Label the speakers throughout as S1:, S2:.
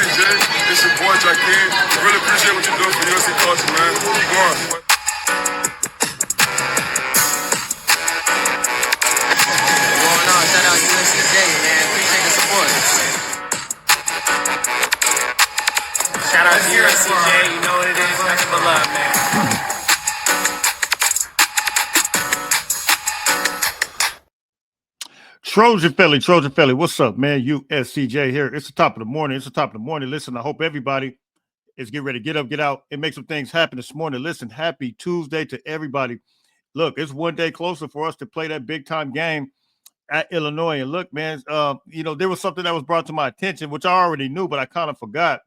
S1: CJ. It's your boy Jayden. Really appreciate what you're doing for USC culture, man. Keep going.
S2: Going on, shout out USC Jayden, man. Appreciate the support. Shout out to USC Jayden. You know what it is. Nothing but love, man.
S3: Trojan Philly, what's up, man? USCJ here. It's the top of the morning. Listen, I hope everybody is getting ready to get up, get out, and make some things happen this morning. Listen, happy Tuesday to everybody. Look, it's one day closer for us to play that big time game at Illinois. And look, man, there was something that was brought to my attention, which I already knew, but I kind of forgot.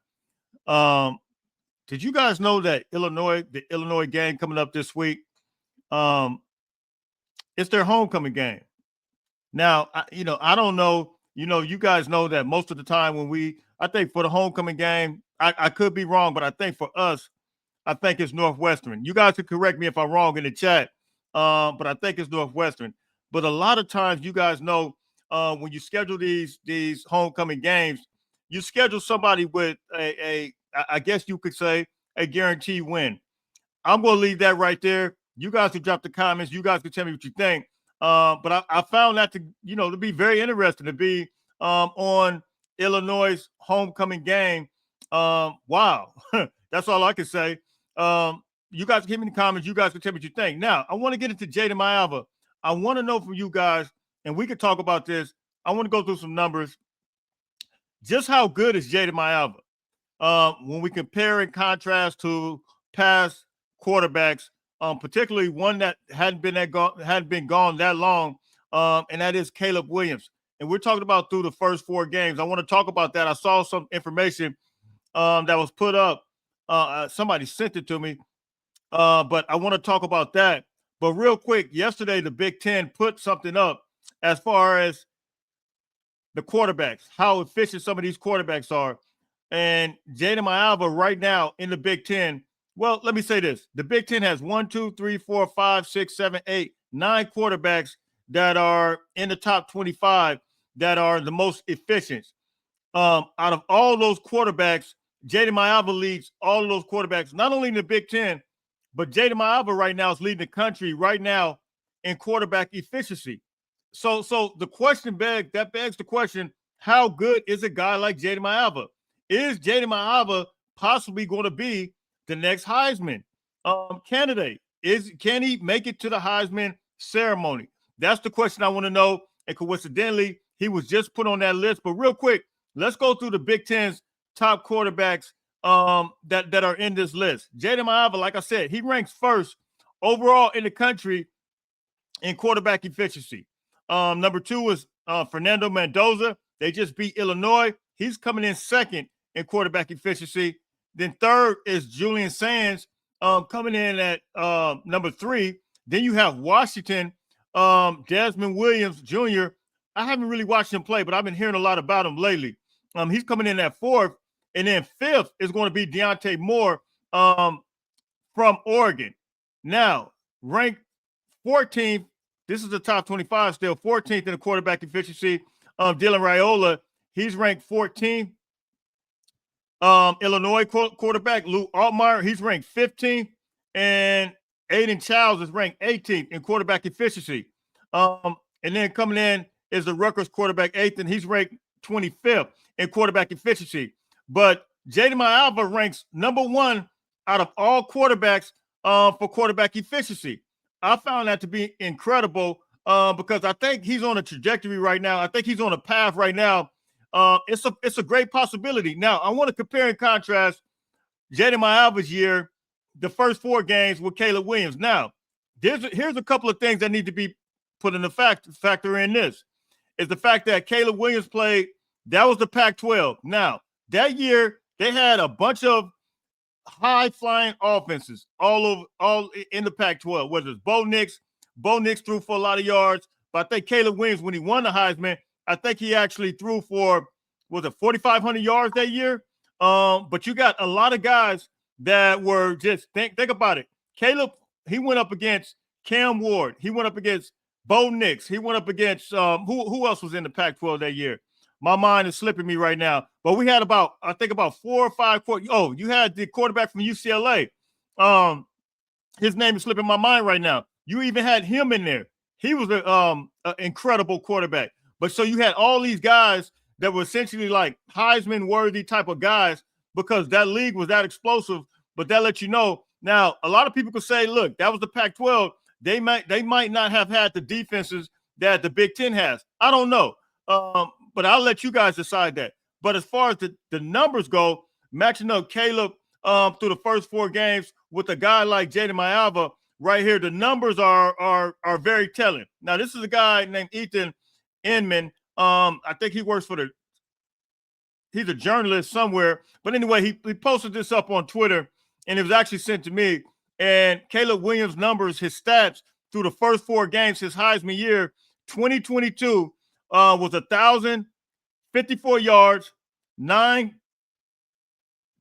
S3: Did you guys know that the Illinois game coming up this week, it's their homecoming game? Now, I don't know. You guys know that most of the time I think for the homecoming game, I could be wrong, but I think for us, I think it's Northwestern. You guys could correct me if I'm wrong in the chat, but I think it's Northwestern. But a lot of times, you guys know when you schedule these homecoming games, you schedule somebody with I guess you could say, a guaranteed win. I'm going to leave that right there. You guys can drop the comments. You guys can tell me what you think. But I found that to be very interesting to be on Illinois' homecoming game. Wow, that's all I can say. You guys give me in the comments. You guys can tell me what you think. Now, I want to get into Jayden Maiava. I want to know from you guys, and we can talk about this. I want to go through some numbers. Just how good is Jayden Maiava when we compare and contrast to past quarterbacks? Particularly one that hadn't been gone that long, and that is Caleb Williams. And we're talking about through the first 4 games. I want to talk about that. I saw some information that was put up. Somebody sent it to me, but I want to talk about that. But real quick, yesterday the Big Ten put something up as far as the quarterbacks, how efficient some of these quarterbacks are. And Jayden Maiava right now in the Big Ten. Well, let me say this. The Big Ten has 1, 2, 3, 4, 5, 6, 7, 8, 9 quarterbacks that are in the top 25 that are the most efficient. Out of all those quarterbacks, Jayden Maiava leads all of those quarterbacks, not only in the Big Ten, but Jayden Maiava right now is leading the country right now in quarterback efficiency. So the question begs the question, how good is a guy like Jayden Maiava? Is Jayden Maiava possibly going to be the next Heisman candidate? Can he make it to the Heisman ceremony? That's the question I want to know. And coincidentally, he was just put on that list. But real quick, let's go through the Big Ten's top quarterbacks that are in this list. Jayden Maiava, like I said, he ranks first overall in the country in quarterback efficiency. Number 2 is Fernando Mendoza. They just beat Illinois. He's coming in second in quarterback efficiency. Then third is Julian Sands coming in at number 3. Then you have Washington, Desmond Williams Jr. I haven't really watched him play, but I've been hearing a lot about him lately. He's coming in at 4th. And then 5th is going to be Deontay Moore from Oregon. Now, ranked 14th, this is the top 25 still, 14th in the quarterback efficiency. Dylan Raiola, he's ranked 14th. Illinois quarterback Lou Altmaier, he's ranked 15th, and Aiden Childs is ranked 18th in quarterback efficiency. And then coming in is the Rutgers quarterback 8th, and he's ranked 25th in quarterback efficiency. But Jayden Maiava ranks number 1 out of all quarterbacks for quarterback efficiency. I found that to be incredible because I think he's on a trajectory right now. I think he's on a path right now. It's a great possibility. Now, I want to compare and contrast Jayden Maiava's year, the first 4 games, with Caleb Williams. Now, here's a couple of things that need to be put in the factor in this. Is the fact that Caleb Williams played, that was the Pac-12. Now, that year, they had a bunch of high-flying offenses all in the Pac-12, whether it's Bo Nix. Bo Nix threw for a lot of yards, but I think Caleb Williams, when he won the Heisman, I think he actually threw for, 4,500 yards that year? But you got a lot of guys that were just, think about it. Caleb, he went up against Cam Ward. He went up against Bo Nix. He went up against, who else was in the Pac-12 that year? My mind is slipping me right now. But we had about 4 or 5 quarters. Oh, you had the quarterback from UCLA. His name is slipping my mind right now. You even had him in there. He was an incredible quarterback. But so you had all these guys that were essentially like Heisman worthy type of guys because that league was that explosive. But that lets you know. Now, a lot of people could say, look, that was the Pac-12. They might not have had the defenses that the Big Ten has. I don't know. But I'll let you guys decide that. But as far as the numbers go, matching up Caleb through the first 4 games with a guy like Jayden Maiava right here, the numbers are very telling. Now, this is a guy named Ethan Inman. I think he works for he's a journalist somewhere. But anyway, he posted this up on Twitter, and it was actually sent to me. And Caleb Williams' numbers, his stats through the first 4 games, his Heisman year, 2022, was 1,054 yards, 9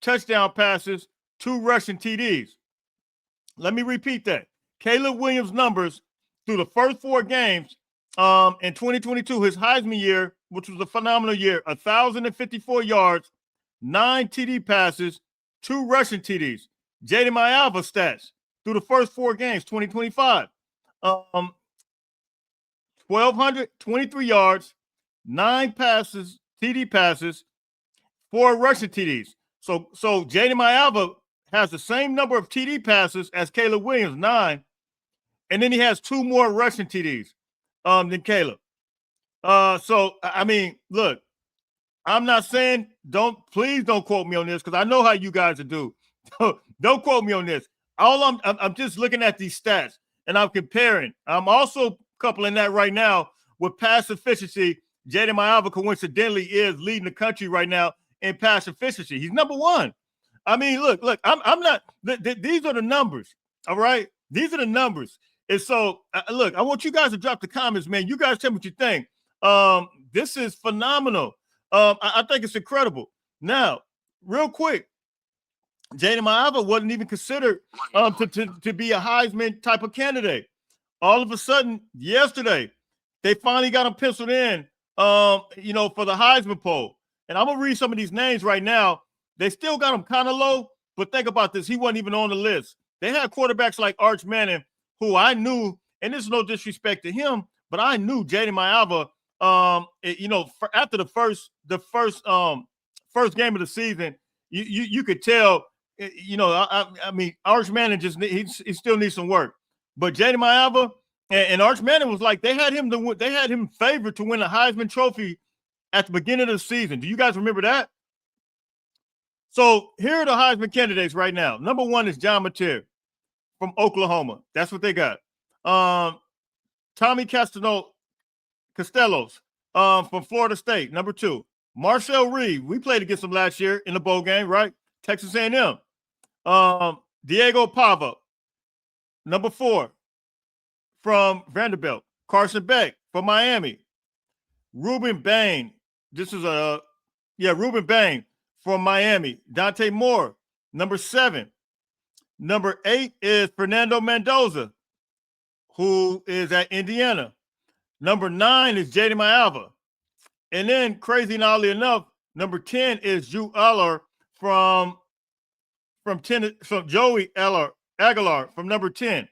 S3: touchdown passes, 2 rushing TDs. Let me repeat that. Caleb Williams' numbers through the first 4 games in 2022, his Heisman year, which was a phenomenal year, 1,054 yards, 9 TD passes, 2 rushing TDs. Jayden Maiava stats through the first 4 games, 2025. 1,223 yards, 9 passes, TD passes, 4 rushing TDs. So Jayden Maiava has the same number of TD passes as Caleb Williams, 9, and then he has 2 more rushing TDs than Caleb. So I mean, look, I'm not saying please don't quote me on this because I know how you guys are do. Don't quote me on this. I'm just looking at these stats and I'm comparing. I'm also coupling that right now with pass efficiency. Jayden Maiava coincidentally is leading the country right now in pass efficiency. He's number 1. I mean, look, I'm not. These are the numbers. All right, these are the numbers. And so, look, I want you guys to drop the comments, man. You guys tell me what you think. This is phenomenal. I think it's incredible. Now, real quick, Jayden Maiava wasn't even considered to be a Heisman type of candidate. All of a sudden, yesterday, they finally got him penciled in, for the Heisman poll. And I'm going to read some of these names right now. They still got him kind of low, but think about this. He wasn't even on the list. They had quarterbacks like Arch Manning, who I knew, and this is no disrespect to him, but I knew Jayden Maiava, after the first game of the season, you could tell, I mean, Arch Manning he still needs some work. But Jayden Maiava and Arch Manning was like, they had him favored to win the Heisman Trophy at the beginning of the season. Do you guys remember that? So here are the Heisman candidates right now. Number 1 is John Mateer from Oklahoma. That's what they got. Tommy Castelos from Florida State. Number 2. Marcel Reed. We played against him last year in the bowl game, right? Texas A&M. Diego Pava. Number 4 from Vanderbilt. Carson Beck from Miami. Ruben Bain. Ruben Bain from Miami. Dante Moore, number 7. Number 8 is Fernando Mendoza, who is at Indiana. Number 9 is Jayden Maiava. And then, crazy and oddly enough, number 10 is Drew Eller from Joey Aguilar from number 10.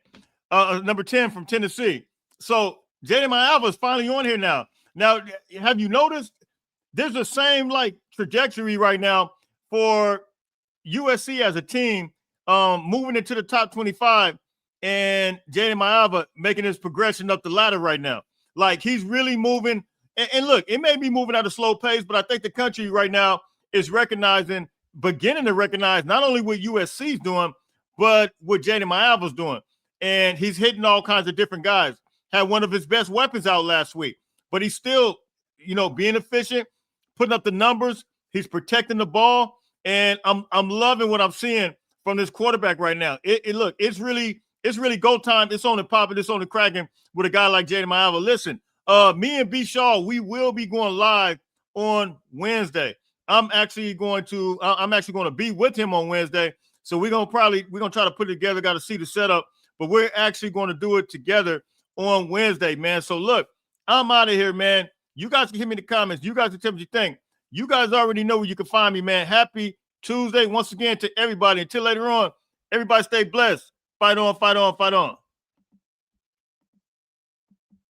S3: Number 10 from Tennessee. So Jayden Maiava is finally on here now. Now, have you noticed there's the same trajectory right now for USC as a team moving into the top 25 and Jayden Maiava making his progression up the ladder right now. Like, he's really moving. And look, it may be moving at a slow pace, but I think the country right now is beginning to recognize not only what USC's doing, but what Jayden Maiava's doing. And he's hitting all kinds of different guys. Had one of his best weapons out last week, but he's still, being efficient, putting up the numbers. He's protecting the ball, and I'm loving what I'm seeing from this quarterback right now. It's really go time. It's on and popping. It's on and cracking with a guy like Jayden Maiava. Listen, me and B. Shaw, we will be going live on Wednesday. I'm actually going to be with him on Wednesday. So we're gonna try to put it together. Got to see the setup, but we're actually going to do it together on Wednesday, man. So look, I'm out of here, man. You guys can hit me in the comments. You guys can tell me what you think. You guys already know where you can find me, man. Happy Tuesday once again to everybody. Until later on, everybody stay blessed. Fight on, fight on, fight on.